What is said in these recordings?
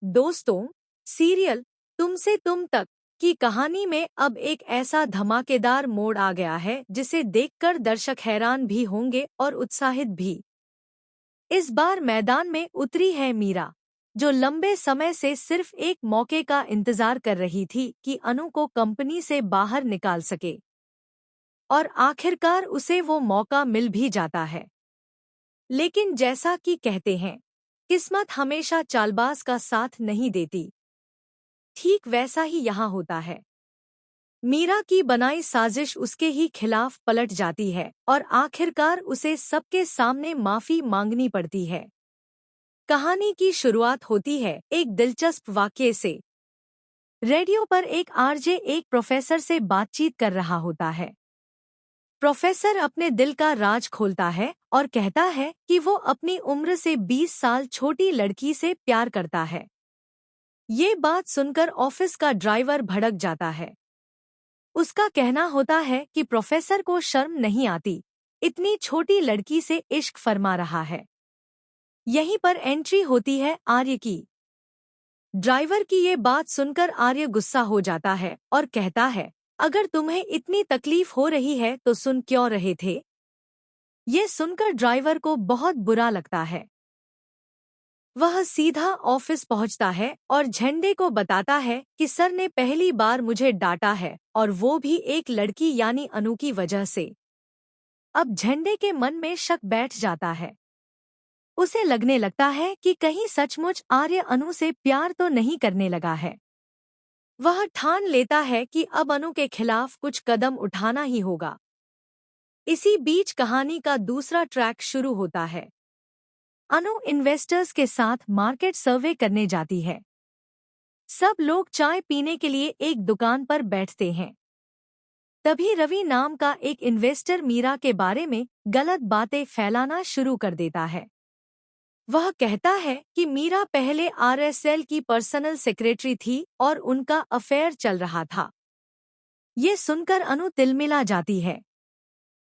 दोस्तों, सीरियल तुमसे तुम तक की कहानी में अब एक ऐसा धमाकेदार मोड़ आ गया है जिसे देखकर दर्शक हैरान भी होंगे और उत्साहित भी। इस बार मैदान में उतरी है मीरा, जो लंबे समय से सिर्फ एक मौके का इंतजार कर रही थी कि अनु को कंपनी से बाहर निकाल सके। और आखिरकार उसे वो मौका मिल भी जाता है। लेकिन जैसा कि कहते हैं, किस्मत हमेशा चालबाज का साथ नहीं देती। ठीक वैसा ही यहाँ होता है। मीरा की बनाई साजिश उसके ही खिलाफ पलट जाती है और आखिरकार उसे सबके सामने माफी मांगनी पड़ती है। कहानी की शुरुआत होती है एक दिलचस्प वाकये से। रेडियो पर एक आरजे एक प्रोफेसर से बातचीत कर रहा होता है। प्रोफेसर अपने दिल का राज खोलता है और कहता है कि वो अपनी उम्र से 20 साल छोटी लड़की से प्यार करता है। ये बात सुनकर ऑफिस का ड्राइवर भड़क जाता है। उसका कहना होता है कि प्रोफेसर को शर्म नहीं आती, इतनी छोटी लड़की से इश्क फरमा रहा है। यहीं पर एंट्री होती है आर्य की। ड्राइवर की ये बात सुनकर आर्य गुस्सा हो जाता है और कहता है, अगर तुम्हें इतनी तकलीफ हो रही है तो सुन क्यों रहे थे। ये सुनकर ड्राइवर को बहुत बुरा लगता है। वह सीधा ऑफिस पहुंचता है और झंडे को बताता है कि सर ने पहली बार मुझे डांटा है, और वो भी एक लड़की यानी अनु की वजह से। अब झंडे के मन में शक बैठ जाता है। उसे लगने लगता है कि कहीं सचमुच आर्य अनु से प्यार तो नहीं करने लगा है। वह ठान लेता है कि अब अनु के खिलाफ कुछ कदम उठाना ही होगा। इसी बीच कहानी का दूसरा ट्रैक शुरू होता है। अनु इन्वेस्टर्स के साथ मार्केट सर्वे करने जाती है। सब लोग चाय पीने के लिए एक दुकान पर बैठते हैं। तभी रवि नाम का एक इन्वेस्टर मीरा के बारे में गलत बातें फैलाना शुरू कर देता है। वह कहता है कि मीरा पहले आरएसएल की पर्सनल सेक्रेटरी थी और उनका अफेयर चल रहा था। ये सुनकर अनु तिलमिला जाती है।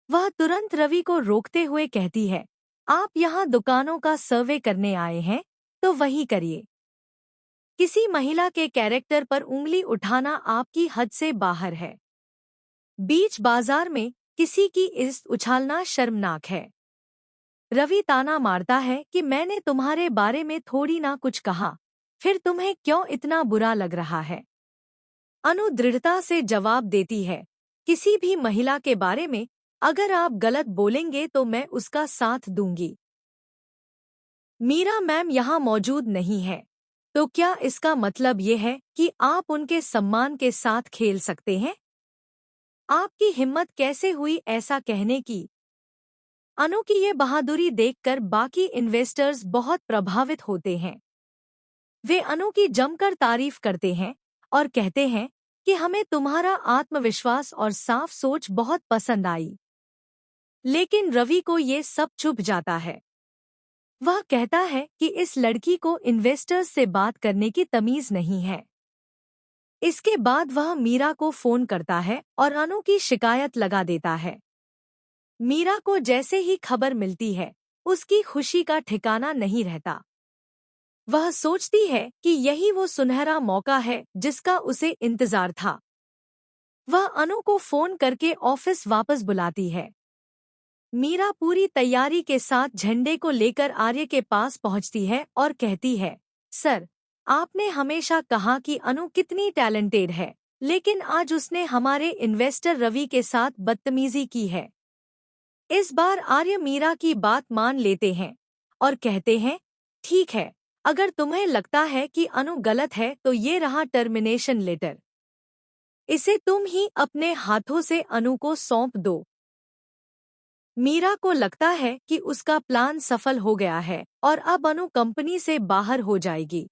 वह तुरंत रवि को रोकते हुए कहती है, आप यहाँ दुकानों का सर्वे करने आए हैं तो वही करिए। किसी महिला के कैरेक्टर पर उंगली उठाना आपकी हद से बाहर है। बीच बाजार में किसी की इज्जत उछालना शर्मनाक है। रवि ताना मारता है कि मैंने तुम्हारे बारे में थोड़ी ना कुछ कहा, फिर तुम्हें क्यों इतना बुरा लग रहा है। अनु दृढ़ता से जवाब देती है, किसी भी महिला के बारे में अगर आप गलत बोलेंगे तो मैं उसका साथ दूंगी। मीरा मैम यहाँ मौजूद नहीं है, तो क्या इसका मतलब ये है कि आप उनके सम्मान के साथ खेल सकते हैं? आपकी हिम्मत कैसे हुई ऐसा कहने की? अनु की ये बहादुरी देखकर बाकी इन्वेस्टर्स बहुत प्रभावित होते हैं। वे अनु की जमकर तारीफ करते हैं और कहते हैं कि हमें तुम्हारा आत्मविश्वास और साफ सोच बहुत पसंद आई। लेकिन रवि को ये सब चुभ जाता है। वह कहता है कि इस लड़की को इन्वेस्टर्स से बात करने की तमीज नहीं है। इसके बाद वह मीरा को फोन करता है और अनु की शिकायत लगा देता है। मीरा को जैसे ही खबर मिलती है, उसकी खुशी का ठिकाना नहीं रहता। वह सोचती है कि यही वो सुनहरा मौका है जिसका उसे इंतजार था। वह अनु को फोन करके ऑफिस वापस बुलाती है। मीरा पूरी तैयारी के साथ झंडे को लेकर आर्य के पास पहुंचती है और कहती है, सर, आपने हमेशा कहा कि अनु कितनी टैलेंटेड है, लेकिन आज उसने हमारे इन्वेस्टर रवि के साथ बदतमीजी की है। इस बार आर्य मीरा की बात मान लेते हैं और कहते हैं, ठीक है, अगर तुम्हें लगता है कि अनु गलत है तो ये रहा टर्मिनेशन लेटर। इसे तुम ही अपने हाथों से अनु को सौंप दो। मीरा को लगता है कि उसका प्लान सफल हो गया है और अब अनु कंपनी से बाहर हो जाएगी।